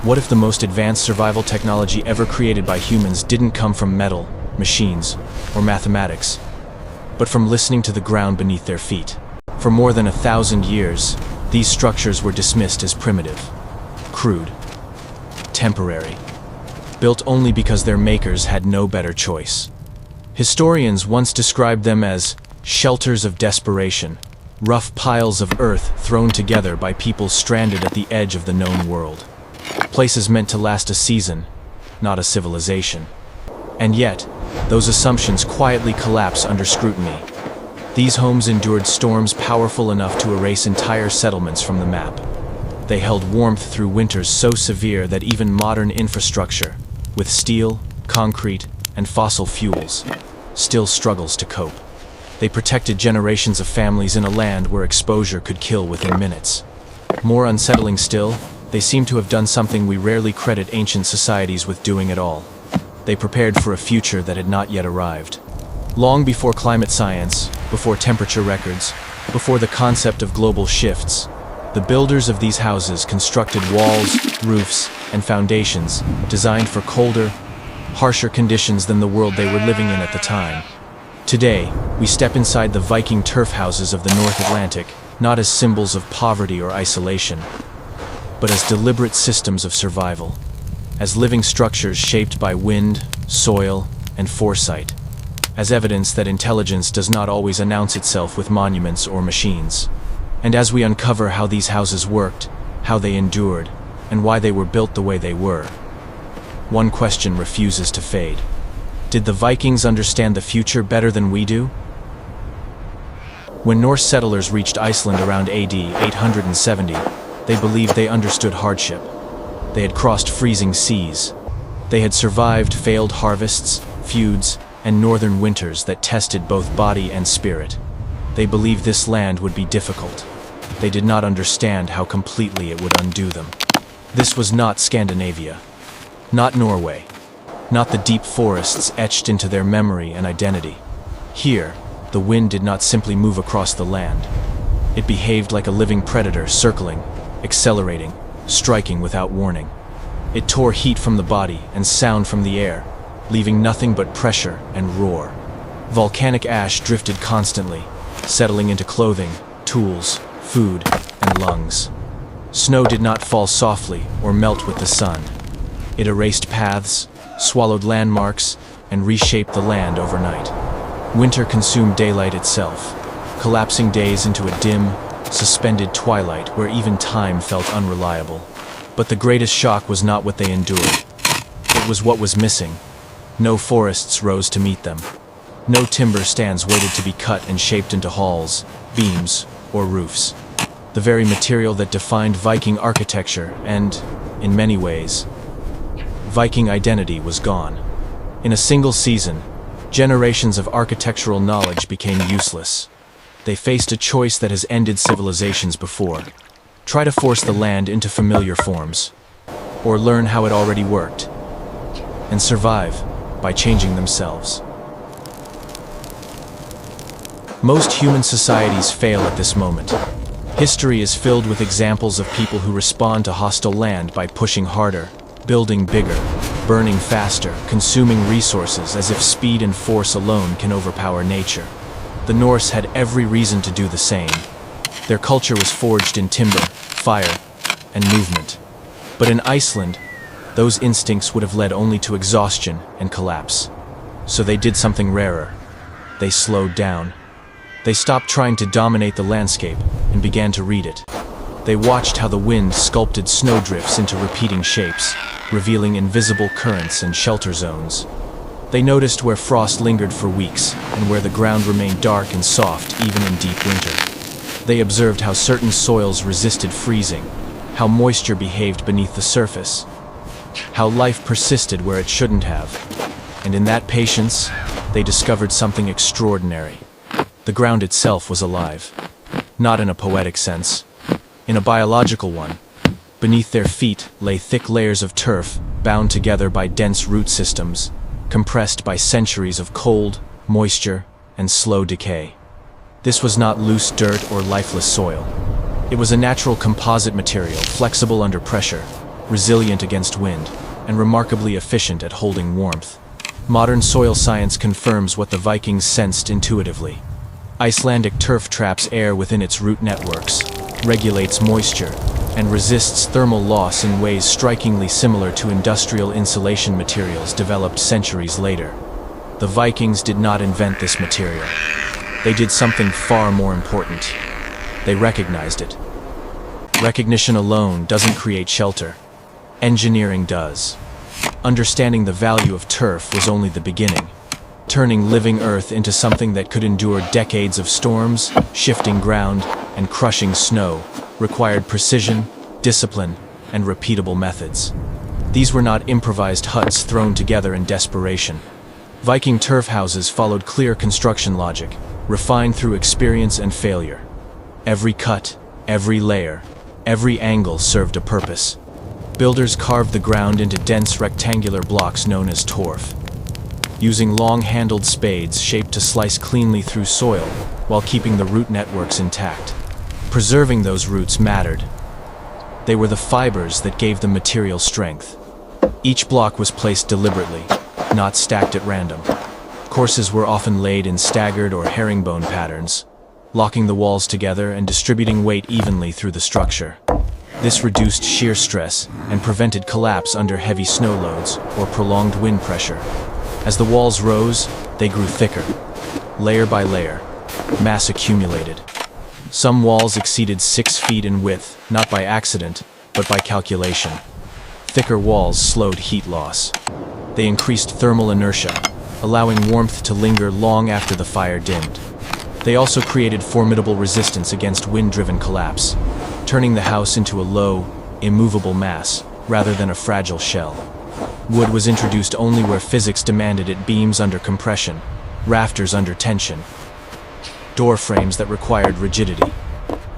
What if the most advanced survival technology ever created by humans didn't come from metal, machines, or mathematics, but from listening to the ground beneath their feet? For more than 1,000 years, these structures were dismissed as primitive, crude, temporary, built only because their makers had no better choice. Historians once described them as shelters of desperation, rough piles of earth thrown together by people stranded at the edge of the known world. Places meant to last a season, not a civilization. And yet, those assumptions quietly collapse under scrutiny. These homes endured storms powerful enough to erase entire settlements from the map. They held warmth through winters so severe that even modern infrastructure, with steel, concrete, and fossil fuels, still struggles to cope. They protected generations of families in a land where exposure could kill within minutes. More unsettling still, they seem to have done something we rarely credit ancient societies with doing at all. They prepared for a future that had not yet arrived. Long before climate science, before temperature records, before the concept of global shifts, the builders of these houses constructed walls, roofs, and foundations designed for colder, harsher conditions than the world they were living in at the time. Today, we step inside the Viking turf houses of the North Atlantic, not as symbols of poverty or isolation, but as deliberate systems of survival, as living structures shaped by wind, soil, and foresight, as evidence that intelligence does not always announce itself with monuments or machines. And as we uncover how these houses worked, how they endured, and why they were built the way they were, one question refuses to fade. Did the Vikings understand the future better than we do? When Norse settlers reached Iceland around AD 870, they believed they understood hardship. They had crossed freezing seas. They had survived failed harvests, feuds, and northern winters that tested both body and spirit. They believed this land would be difficult. They did not understand how completely it would undo them. This was not Scandinavia, not Norway, not the deep forests etched into their memory and identity. Here, the wind did not simply move across the land. It behaved like a living predator, circling, accelerating, striking without warning. It tore heat from the body and sound from the air, leaving nothing but pressure and roar. Volcanic ash drifted constantly, settling into clothing, tools, food, and lungs. Snow did not fall softly or melt with the sun. It erased paths, swallowed landmarks, and reshaped the land overnight. Winter consumed daylight itself, collapsing days into a dim, suspended twilight where even time felt unreliable. But the greatest shock was not what they endured. It was what was missing. No forests rose to meet them. No timber stands waited to be cut and shaped into halls, beams, or roofs. The very material that defined Viking architecture and, in many ways, Viking identity was gone. In a single season, generations of architectural knowledge became useless. They faced a choice that has ended civilizations before. Try to force the land into familiar forms, or learn how it already worked, and survive by changing themselves. Most human societies fail at this moment. History is filled with examples of people who respond to hostile land by pushing harder, building bigger, burning faster, consuming resources as if speed and force alone can overpower nature. The Norse had every reason to do the same. Their culture was forged in timber, fire, and movement. But in Iceland, those instincts would have led only to exhaustion and collapse. So they did something rarer. They slowed down. They stopped trying to dominate the landscape and began to read it. They watched how the wind sculpted snowdrifts into repeating shapes, revealing invisible currents and shelter zones. They noticed where frost lingered for weeks and where the ground remained dark and soft even in deep winter. They observed how certain soils resisted freezing, how moisture behaved beneath the surface, how life persisted where it shouldn't have. And in that patience, they discovered something extraordinary. The ground itself was alive, not in a poetic sense, in a biological one. Beneath their feet lay thick layers of turf, bound together by dense root systems, compressed by centuries of cold, moisture, and slow decay. This was not loose dirt or lifeless soil. It was a natural composite material, flexible under pressure, resilient against wind, and remarkably efficient at holding warmth. Modern soil science confirms what the Vikings sensed intuitively. Icelandic turf traps air within its root networks, regulates moisture, and resists thermal loss in ways strikingly similar to industrial insulation materials developed centuries later. The Vikings did not invent this material. They did something far more important. They recognized it. Recognition alone doesn't create shelter. Engineering does. Understanding the value of turf was only the beginning. Turning living earth into something that could endure decades of storms, shifting ground, and crushing snow required precision, discipline, and repeatable methods. These were not improvised huts thrown together in desperation. Viking turf houses followed clear construction logic, refined through experience and failure. Every cut, every layer, every angle served a purpose. Builders carved the ground into dense rectangular blocks known as torf, using long-handled spades shaped to slice cleanly through soil while keeping the root networks intact. Preserving those roots mattered. They were the fibers that gave the material strength. Each block was placed deliberately, not stacked at random. Courses were often laid in staggered or herringbone patterns, locking the walls together and distributing weight evenly through the structure. This reduced shear stress and prevented collapse under heavy snow loads or prolonged wind pressure. As the walls rose, they grew thicker. Layer by layer, mass accumulated. Some walls exceeded 6 feet in width, not by accident, but by calculation. Thicker walls slowed heat loss. They increased thermal inertia, allowing warmth to linger long after the fire dimmed. They also created formidable resistance against wind-driven collapse, turning the house into a low, immovable mass rather than a fragile shell. Wood was introduced only where physics demanded it: beams under compression, rafters under tension, door frames that required rigidity.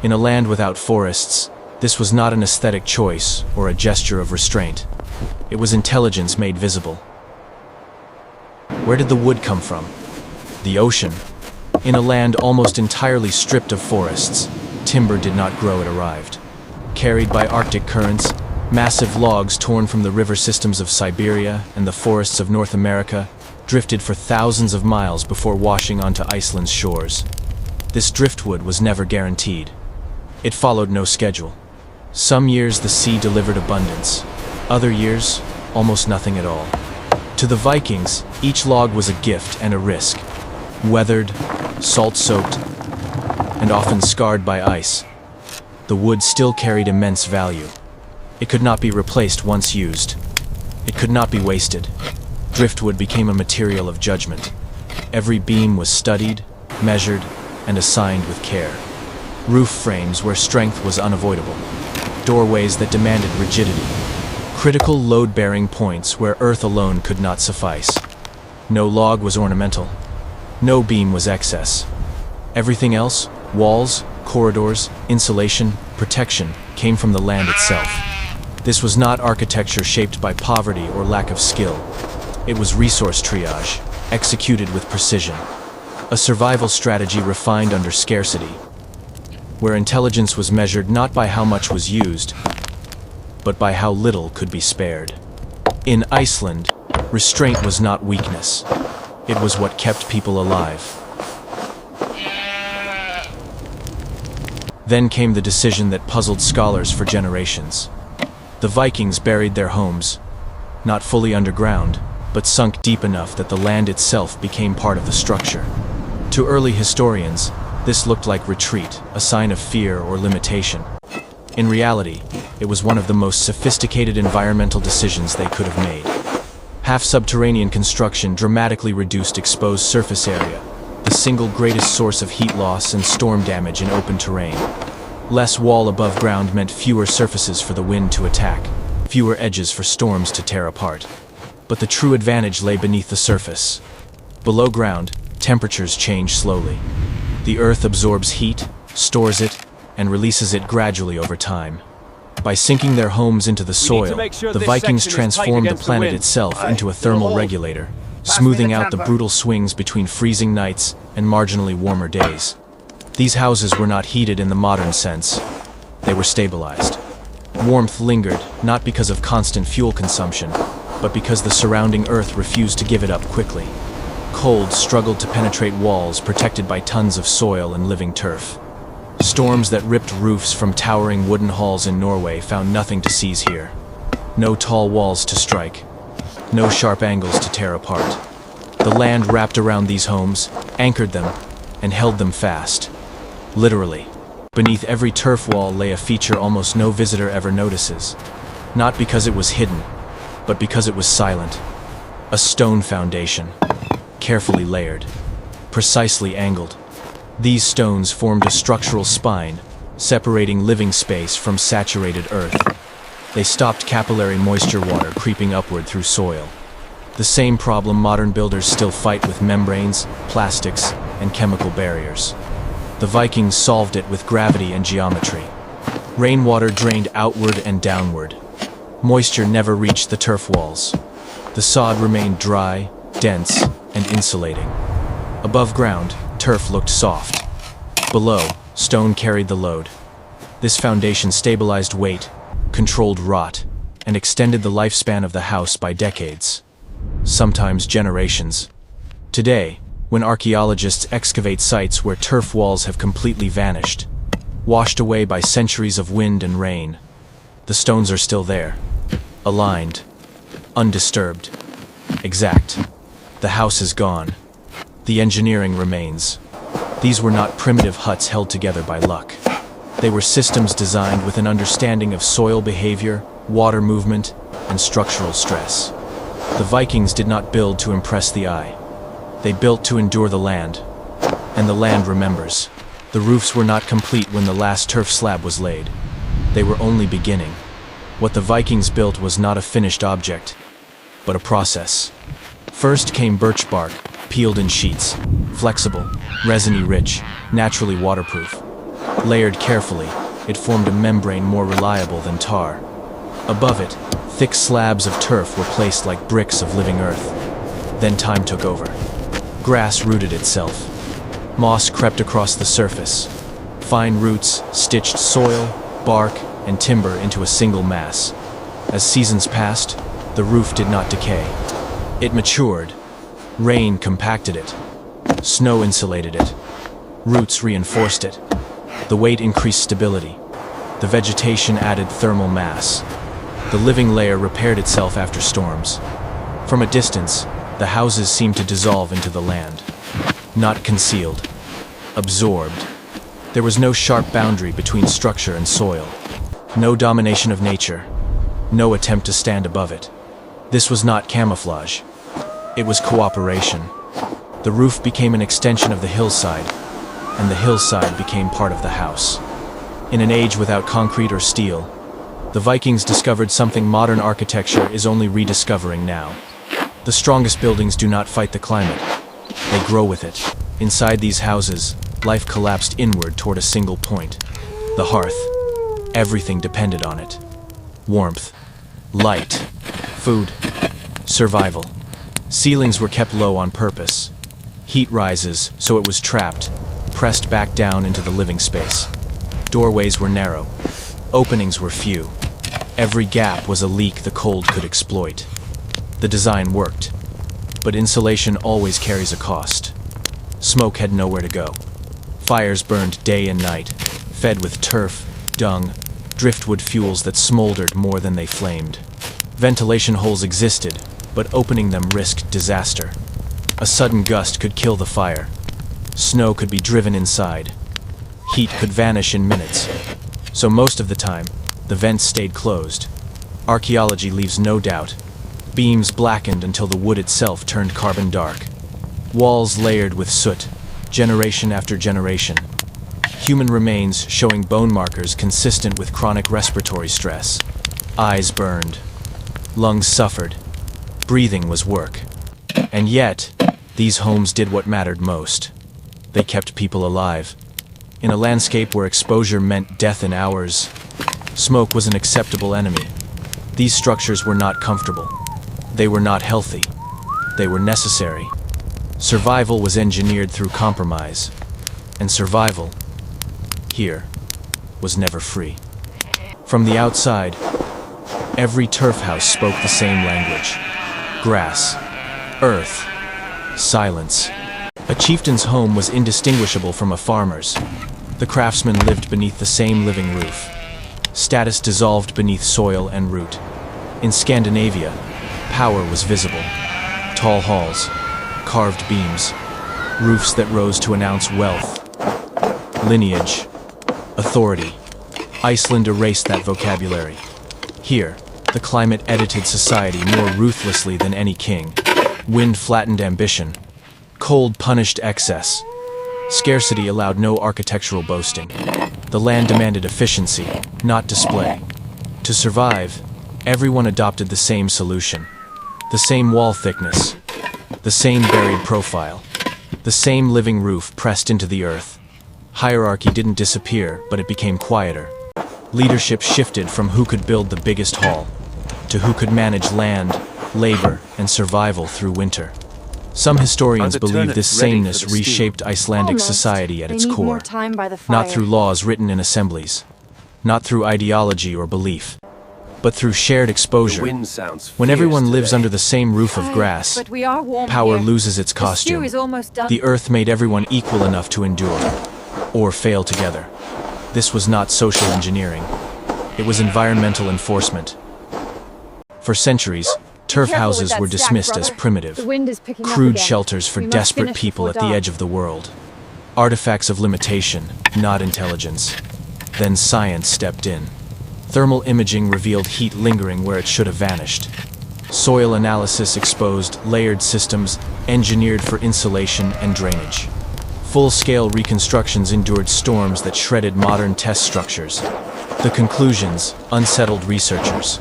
In a land without forests, this was not an aesthetic choice or a gesture of restraint. It was intelligence made visible. Where did the wood come from? The ocean. In a land almost entirely stripped of forests, timber did not grow, it arrived. Carried by Arctic currents, massive logs torn from the river systems of Siberia and the forests of North America drifted for thousands of miles before washing onto Iceland's shores. This driftwood was never guaranteed. It followed no schedule. Some years the sea delivered abundance. Other years, almost nothing at all. To the Vikings, each log was a gift and a risk. Weathered, salt-soaked, and often scarred by ice, the wood still carried immense value. It could not be replaced once used. It could not be wasted. Driftwood became a material of judgment. Every beam was studied, measured, and assigned with care. Roof frames where strength was unavoidable. Doorways that demanded rigidity. Critical load-bearing points where earth alone could not suffice. No log was ornamental. No beam was excess. Everything else, walls, corridors, insulation, protection, came from the land itself. This was not architecture shaped by poverty or lack of skill. It was resource triage, executed with precision. A survival strategy refined under scarcity, where intelligence was measured not by how much was used, but by how little could be spared. In Iceland, restraint was not weakness. It was what kept people alive. Then came the decision that puzzled scholars for generations. The Vikings buried their homes, not fully underground, but sunk deep enough that the land itself became part of the structure. To early historians, this looked like retreat, a sign of fear or limitation. In reality, it was one of the most sophisticated environmental decisions they could have made. Half-subterranean construction dramatically reduced exposed surface area, the single greatest source of heat loss and storm damage in open terrain. Less wall above ground meant fewer surfaces for the wind to attack, fewer edges for storms to tear apart. But the true advantage lay beneath the surface. Below ground, temperatures change slowly. The earth absorbs heat, stores it, and releases it gradually over time. By sinking their homes into the soil, the Vikings transformed the planet itself into a thermal regulator, smoothing out the brutal swings between freezing nights and marginally warmer days. These houses were not heated in the modern sense. They were stabilized. Warmth lingered, not because of constant fuel consumption, but because the surrounding earth refused to give it up quickly. Cold struggled to penetrate walls protected by tons of soil and living turf. Storms that ripped roofs from towering wooden halls in Norway found nothing to seize here. No tall walls to strike, no sharp angles to tear apart. The land wrapped around these homes, anchored them, and held them fast. Literally. Beneath every turf wall lay a feature almost no visitor ever notices. Not because it was hidden, but because it was silent. A stone foundation, carefully layered, precisely angled. These stones formed a structural spine, separating living space from saturated earth. They stopped capillary moisture water creeping upward through soil. The same problem modern builders still fight with membranes, plastics, and chemical barriers. The Vikings solved it with gravity and geometry. Rainwater drained outward and downward. Moisture never reached the turf walls. The sod remained dry, dense, and insulating. Above ground, turf looked soft. Below, stone carried the load. This foundation stabilized weight, controlled rot, and extended the lifespan of the house by decades, sometimes generations. Today, when archaeologists excavate sites where turf walls have completely vanished, washed away by centuries of wind and rain, the stones are still there, aligned, undisturbed, exact. The house is gone. The engineering remains. These were not primitive huts held together by luck. They were systems designed with an understanding of soil behavior, water movement, and structural stress. The Vikings did not build to impress the eye. They built to endure the land. And the land remembers. The roofs were not complete when the last turf slab was laid. They were only beginning. What the Vikings built was not a finished object, but a process. First came birch bark, peeled in sheets, flexible, resiny rich, naturally waterproof. Layered carefully, it formed a membrane more reliable than tar. Above it, thick slabs of turf were placed like bricks of living earth. Then time took over. Grass rooted itself. Moss crept across the surface. Fine roots stitched soil, bark, and timber into a single mass. As seasons passed, the roof did not decay. It matured. Rain compacted it. Snow insulated it. Roots reinforced it. The weight increased stability. The vegetation added thermal mass. The living layer repaired itself after storms. From a distance, the houses seemed to dissolve into the land. Not concealed. Absorbed. There was no sharp boundary between structure and soil. No domination of nature. No attempt to stand above it. This was not camouflage. It was cooperation. The roof became an extension of the hillside, and the hillside became part of the house. In an age without concrete or steel, the Vikings discovered something modern architecture is only rediscovering now. The strongest buildings do not fight the climate. They grow with it. Inside these houses, life collapsed inward toward a single point. The hearth. Everything depended on it. Warmth, light, food, survival. Ceilings were kept low on purpose. Heat rises, so it was trapped, pressed back down into the living space. Doorways were narrow. Openings were few. Every gap was a leak the cold could exploit. The design worked, but insulation always carries a cost. Smoke had nowhere to go. Fires burned day and night, fed with turf, dung, driftwood fuels that smoldered more than they flamed. Ventilation holes existed, but opening them risked disaster. A sudden gust could kill the fire. Snow could be driven inside. Heat could vanish in minutes. So most of the time, the vents stayed closed. Archaeology leaves no doubt. Beams blackened until the wood itself turned carbon dark. Walls layered with soot, generation after generation. Human remains showing bone markers consistent with chronic respiratory stress. Eyes burned. Lungs suffered. Breathing was work. And yet, these homes did what mattered most. They kept people alive. In a landscape where exposure meant death in hours, smoke was an acceptable enemy. These structures were not comfortable. They were not healthy. They were necessary. Survival was engineered through compromise. And survival, here, was never free. From the outside, every turf house spoke the same language. Grass, earth, silence. A chieftain's home was indistinguishable from a farmer's. The craftsmen lived beneath the same living roof. Status dissolved beneath soil and root. In Scandinavia, power was visible. Tall halls, carved beams, roofs that rose to announce wealth, lineage, authority. Iceland erased that vocabulary. Here, the climate edited society more ruthlessly than any king. Wind flattened ambition. Cold punished excess. Scarcity allowed no architectural boasting. The land demanded efficiency, not display. To survive, everyone adopted the same solution. The same wall thickness. The same buried profile. The same living roof pressed into the earth. Hierarchy didn't disappear, but it became quieter. Leadership shifted from who could build the biggest hall to who could manage land, labor, and survival through winter. Some historians believe this sameness reshaped Icelandic society at its core, not through laws written in assemblies, not through ideology or belief, but through shared exposure. When everyone lives under the same roof of grass, power loses its costume. The earth made everyone equal enough to endure, or fail together. This was not social engineering. It was environmental enforcement. For centuries, turf houses were dismissed as primitive, crude shelters for desperate people at the edge of the world. Artifacts of limitation, not intelligence. Then science stepped in. Thermal imaging revealed heat lingering where it should have vanished. Soil analysis exposed layered systems engineered for insulation and drainage. Full-scale reconstructions endured storms that shredded modern test structures. The conclusions unsettled researchers.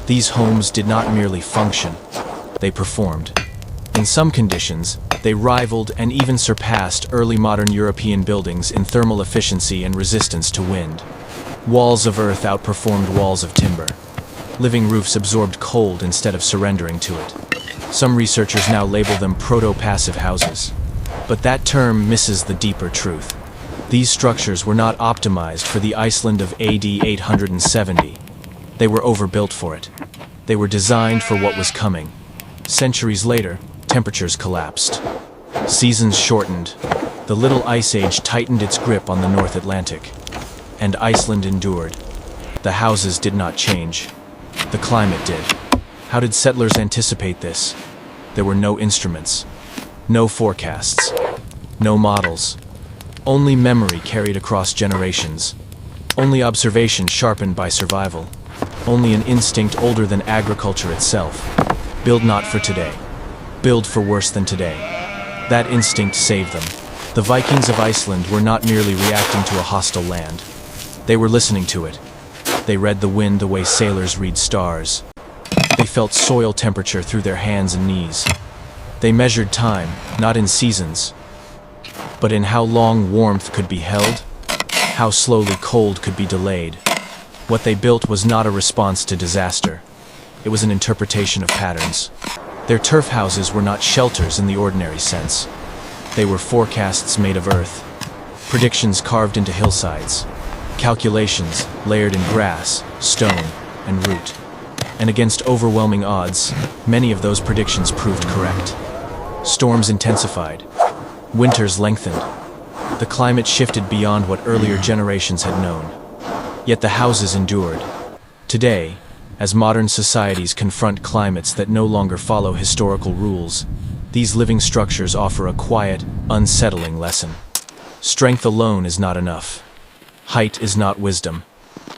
These homes did not merely function, they performed. In some conditions, they rivaled and even surpassed early modern European buildings in thermal efficiency and resistance to wind. Walls of earth outperformed walls of timber. Living roofs absorbed cold instead of surrendering to it. Some researchers now label them proto-passive houses. But that term misses the deeper truth. These structures were not optimized for the Iceland of AD 870. They were overbuilt for it. They were designed for what was coming. Centuries later, temperatures collapsed. Seasons shortened. The Little Ice Age tightened its grip on the North Atlantic. And Iceland endured. The houses did not change. The climate did. How did settlers anticipate this? There were no instruments. No forecasts. No models. Only memory carried across generations. Only observation sharpened by survival. Only an instinct older than agriculture itself. Build not for today. Build for worse than today. That instinct saved them. The Vikings of Iceland were not merely reacting to a hostile land. They were listening to it. They read the wind the way sailors read stars. They felt soil temperature through their hands and knees. They measured time, not in seasons, but in how long warmth could be held, how slowly cold could be delayed. What they built was not a response to disaster. It was an interpretation of patterns. Their turf houses were not shelters in the ordinary sense. They were forecasts made of earth, predictions carved into hillsides, calculations layered in grass, stone, and root. And against overwhelming odds, many of those predictions proved correct. Storms intensified. Winters lengthened. The climate shifted beyond what earlier generations had known. Yet the houses endured. Today, as modern societies confront climates that no longer follow historical rules, these living structures offer a quiet, unsettling lesson. Strength alone is not enough. Height is not wisdom.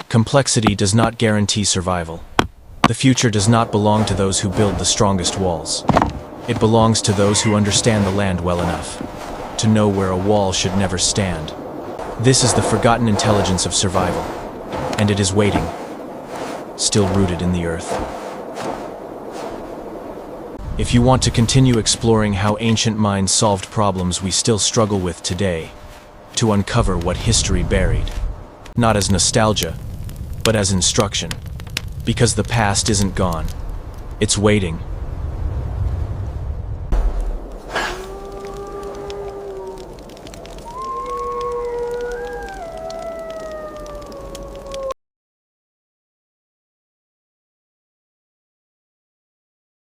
Complexity does not guarantee survival. The future does not belong to those who build the strongest walls. It belongs to those who understand the land well enough to know where a wall should never stand. This is the forgotten intelligence of survival, and it is waiting, still rooted in the earth. If you want to continue exploring how ancient minds solved problems we still struggle with today, to uncover what history buried, not as nostalgia, but as instruction, because the past isn't gone, it's waiting.